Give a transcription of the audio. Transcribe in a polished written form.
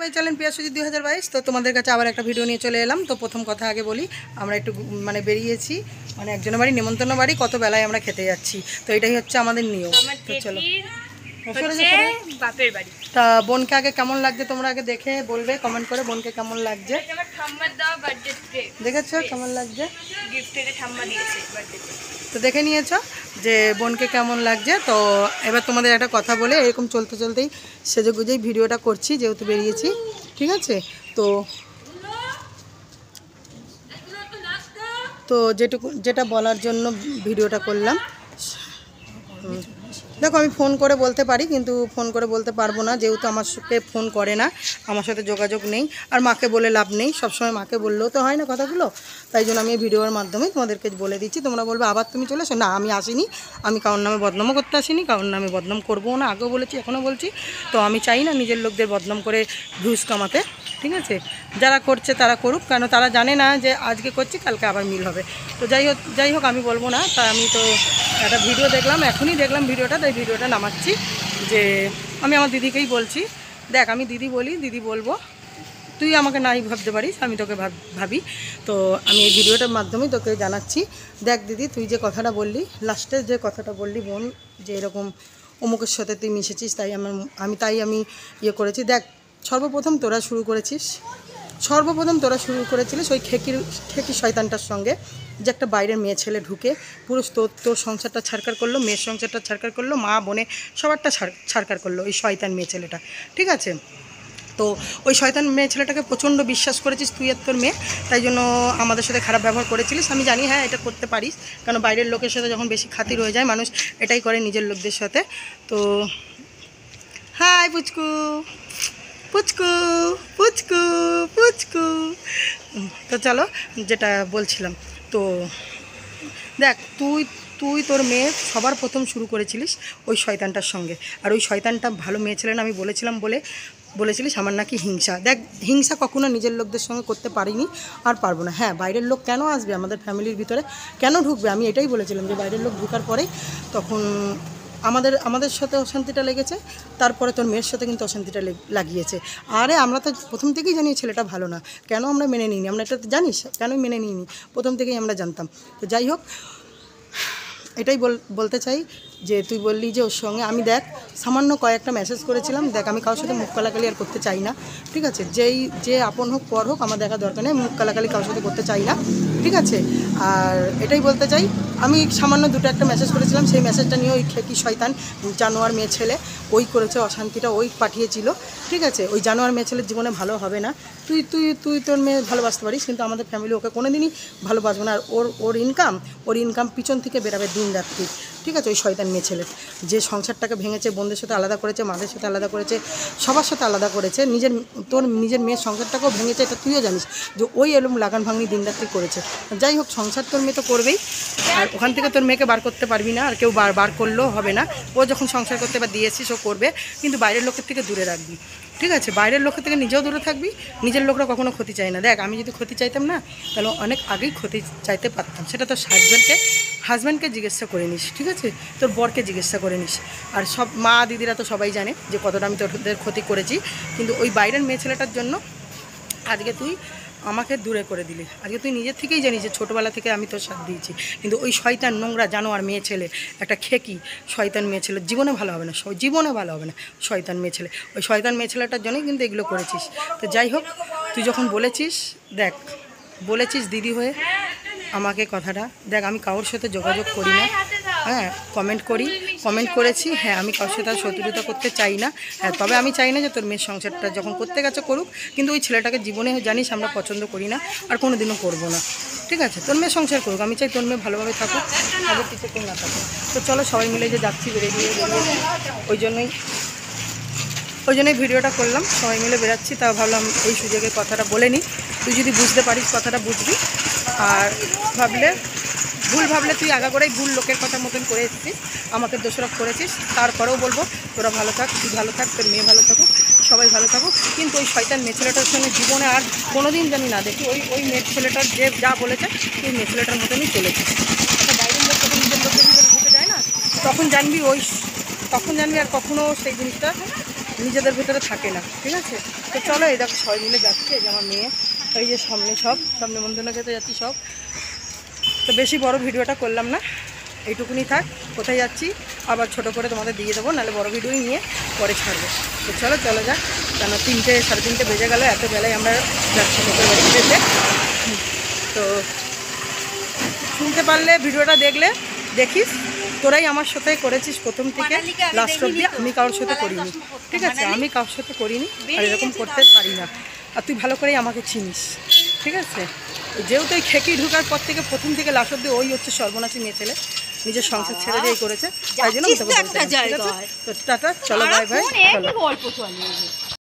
My channel পিয়া সুজিত 2022। তো তোমাদের কাছে আবার একটা ভিডিও নিয়ে চলে এলাম। তো প্রথম কথা আগে বলি, আমরা একটু মানে বেরিয়েছি, মানে একজনের বাড়ি নেমন্তন্ন বাড়ি, কত বেলায় আমরা খেতে যাচ্ছি। তো এটাই হচ্ছে আমাদের নিয়ম। তো চলো বাপের বাড়ি। তা বোনকে আগে কেমন লাগছে তোমরা আগে দেখে বলবে, কমেন্ট করে বোনকে কেমন লাগছে। দেখেছো কেমন লাগছে? তো দেখে নিয়েছো যে বোনকে কেমন লাগছে। তো এবার তোমাদের একটা কথা বলে, এরকম চলতে চলতেই সেজে গুজেই ভিডিওটা করছি, যেহেতু বেরিয়েছি, ঠিক আছে। তো তো যেটা বলার জন্য ভিডিওটা করলাম, দেখো আমি ফোন করে বলতে পারি, কিন্তু ফোন করে বলতে পারবো না, যেহেতু আমার সাথে ফোন করে না, আমার সাথে যোগাযোগ নেই। আর মাকে বলে লাভ নেই, সবসময় মাকে বললেও তো হয় না কথাগুলো। তাই জন্য আমি ভিডিওর মাধ্যমে তোমাদেরকে বলে দিচ্ছি। তোমরা বলবে আবার তুমি চলে এসো, না আমি আসিনি, আমি কারোর নামে বদনামও করতে আসিনি, কারোর নামে বদনাম করবো না, আগেও বলেছি এখনও বলছি। তো আমি চাই না নিজের লোকদের বদনাম করে ভিউজ কামাতে, ঠিক আছে। যারা করছে তারা করুক, কেন তারা জানে না যে আজকে করছি কালকে আবার মিল হবে। তো যাই হোক আমি বলবো না। তা আমি তো একটা ভিডিও দেখলাম, এখনই দেখলাম ভিডিওটা, তাই ভিডিওটা নামাচ্ছি। যে আমি আমার দিদিকেই বলছি, দেখ আমি দিদি বলি, দিদি বলবো, তুই আমাকে নাই ভাবতে পারিস, আমি তোকে ভাবি। তো আমি এই ভিডিওটার মাধ্যমেই তোকে জানাচ্ছি, দেখ দিদি তুই যে কথাটা বললি, লাস্টে যে কথাটা বললি বোন, যে এরকম অমুকের সাথে তুই মিশেছিস, তাই আমি ইয়ে করেছি। দেখ সর্বপ্রথম তোরা শুরু করেছিলিস ওই খেকি শয়তানটার সঙ্গে, যে একটা বাইরের মেয়ে ছেলে ঢুকে পুরো তোর সংসারটা ছাড়কার করলো, মেয়ের সংসারটা ছাড়কার করলো, মা বোনে সবারটা ছাড়কার করলো ওই শয়তান মেয়ে ছেলেটা, ঠিক আছে। তো ওই শয়তান মেয়ে ছেলেটাকে প্রচণ্ড বিশ্বাস করেছিস তুই আর তোর মেয়ে, তাই জন্য আমাদের সাথে খারাপ ব্যবহার করেছিলিস। আমি জানি হ্যাঁ এটা করতে পারিস, কারণ বাইরের লোকের সাথে যখন বেশি খাতির হয়ে যায় মানুষ এটাই করে নিজের লোকদের সাথে। তো হাই পুচকু পুচকু পুচকু পুচকু। তো চলো যেটা বলছিলাম, তো দেখ তুই তোর মেয়ে সবার প্রথম শুরু করেছিলিস ওই শয়তানটার সঙ্গে। আর ওই শয়তানটা ভালো মেয়ে ছিলেন আমি বলেছিলাম বলেছিলিস আমার নাকি হিংসা। দেখ হিংসা কখনো নিজের লোকদের সঙ্গে করতে পারিনি, আর পারবো না। হ্যাঁ বাইরের লোক কেন আসবে আমাদের ফ্যামিলির ভিতরে, কেন ঢুকবে, আমি এটাই বলেছিলাম যে বাইরের লোক ঢুকার পরেই তখন আমাদের সাথে অশান্তিটা লেগেছে, তারপরে তোর মেয়ের সাথে কিন্তু অশান্তিটা লাগিয়েছে। আরে আমরা তো প্রথম থেকেই জানি ছেলেটা ভালো না, কেন আমরা মেনে নিইনি, আমরা এটা জানিস কেন মেনে নিইনি, প্রথম থেকেই আমরা জানতাম। তো যাই হোক এটাই বলতে চাই যে তুই বললি যে ওর সঙ্গে আমি দেখ সামান্য কয়েকটা মেসেজ করেছিলাম। দেখ আমি কারোর সাথে মুখ কালাকালি আর করতে চাই না, ঠিক আছে। যে আপন হোক পর হোক আমার দেখা দরকার নেই, মুখ কালাকালি কারোর সাথে করতে চাই না, ঠিক আছে। আর এটাই বলতে চাই, আমি সামান্য দুটো একটা মেসেজ করেছিলাম, সেই মেসেজটা নিয়ে ওই খেকি শয়তান জানোয়ার মেয়ে ছেলে ওই করেছে, অশান্তিটা ওই পাঠিয়েছিল, ঠিক আছে। ওই জানোয়ার মেয়ে ছেলের জীবনে ভালো হবে না। তুই তোর মেয়ে ভালোবাসতে পারিস, কিন্তু আমাদের ফ্যামিলি ওকে কোনো দিনই ভালোবাসবে না। আর ওর ইনকাম পিছন থেকে বেরাবে দিন রাত্রি, ঠিক আছে। ওই শয়তান মেয়ে ছেলে যে সংসারটাকে ভেঙেছে, বোনদের সাথে আলাদা করেছে, মাদের সাথে আলাদা করেছে, সবার সাথে আলাদা করেছে, তোর নিজের মেয়ের সংসারটাকেও ভেঙেছে, এটা তুইও জানিস যে ওই এরকম লাগান ভাঙনি দিন রাত্রি করেছে। যাই হোক সংসার তোর মেয়ে তো করবেই, আর ওখান থেকে তোর মেয়েকে বার করতে পারবি না, আর কেউ বার করলেও হবে না। ও যখন সংসার করতে বা দিয়েছিস ও করবে, কিন্তু বাইরের লোকের থেকে দূরে রাখবি, ঠিক আছে। বাইরের লোকের থেকে নিজেও দূরে থাকবি, নিজের লোকরা কখনো ক্ষতি চায় না। দেখ আমি যদি ক্ষতি চাইতাম না, তাহলে অনেক আগেই ক্ষতি চাইতে পারতাম। সেটা তোর হাজব্যান্ডকে জিজ্ঞাসা করে নিস, ঠিক আছে, তোর বরকে জিজ্ঞাসা করে নিস। আর সব মা দিদিরা তো সবাই জানে যে কতটা আমি তোদের ক্ষতি করেছি, কিন্তু ওই বাইরের মেয়ে ছেলেটার জন্য আজকে তুই আমাকে দূরে করে দিলি। আজকে তুই নিজের থেকেই জানিস যে ছোটোবেলা থেকে আমি তোর সাথ দিয়েছি, কিন্তু ওই শয়তান নোংরা জানোয়ার মেয়ে ছেলে, একটা খেকি শয়তান মেয়ে ছেলে জীবনে ভালো হবে না, শয়তান মেয়ে ছেলে, ওই শয়তান মেয়ে ছেলেটার জন্যই কিন্তু এগুলো করেছিস। তো যাই হোক তুই যখন বলেছিস দিদি হয়ে আমাকে কথাটা, দেখ আমি কারোর সাথে যোগাযোগ করি না, হ্যাঁ কমেন্ট করেছি, হ্যাঁ আমি কারোর সাথে শত্রুতা করতে চাই না। হ্যাঁ তবে আমি চাই না যে তোর মেয়ের সংসারটা যখন করতে গেছে করুক, কিন্তু ওই ছেলেটাকে জীবনে জানিস আমরা পছন্দ করি না, আর কোনো দিনও করবো না, ঠিক আছে। তোর মেয়ের সংসার করুক, আমি চাই তোর মেয়ে ভালোভাবে থাকুক, আগের পিছিয়ে কেউ না থাকুক। তো চলো সবাই মিলে যে যাচ্ছি বেরিয়ে ওই জন্যই ভিডিওটা করলাম, সবাই মিলে বেরাচ্ছি, তা ভাবলাম এই সুযোগে কথাটা বলে নিই। তুই যদি বুঝতে পারিস কথাটা বুঝবি, আর ভুল ভাবলে তুই আগাগোড়াই ভুল লোকের কথা মতন করে এসেছিস, আমাকে দোষারোপ করেছিস। তারপরেও বলবো তোরা ভালো থাক, তুই ভালো থাক, তোর মেয়ে ভালো থাকুক, সবাই ভালো থাকুক। কিন্তু ওই শয়তান মেয়ে ছেলেটার সঙ্গে জীবনে আর কোনো দিন জানি না দেখি ওই মেয়ে ছেলেটার যে যা বলেছে তুই মেয়ে ছেলেটার মতনই চলেছিস। একটা বাইরের লোক যখন নিজের লোকের ভিতরে ঢুকে যায় না, তখন জানবি আর কখনও সেই জিনিসটা নিজেদের ভেতরে থাকে না, ঠিক আছে? তো চলো এই দেখো সবাই মিলে যাচ্ছি, এই যে আমার মেয়ে, এই যে সামনে সব নেমন্তন্ন খেতে যাচ্ছি সব। তো বেশি বড় ভিডিওটা করলাম না, এইটুকুনি থাক। কোথায় যাচ্ছি আবার ছোট করে তোমাদের দিয়ে দেবো, নাহলে বড় ভিডিওই নিয়ে পরে ছাড়বো। তো চলো যাক, কেন 3টে সাড়ে 3টে বেজে গেল, এত বেলায় আমরা যাচ্ছি লোকের বাড়ি যেতে। তো শুনতে পারলে ভিডিওটা দেখলে দেখিস, তোরাই আমার সাথে করেছিস প্রথম থেকে লাস্ট অব্দি, আমি কারোর সাথে করিনি, ঠিক আছে? আমি কারোর সাথে করিনি আর এরকম করতে পারি না, আর তুই ভালো করেই আমাকে চিনিস, ঠিক আছে? যেহেতু এই খেকি ঢুকার পর থেকে প্রথম থেকে লাস্ট অব্দি ওই হচ্ছে সর্বনাশী মেয়ে ছেলে, নিজের সংসার ছেড়ে দিয়েই করেছে, তাই জন্য আমি তোকে বলতে চাই, ঠিক আছে? তো টাটা, চলো বাই বাই, চলো।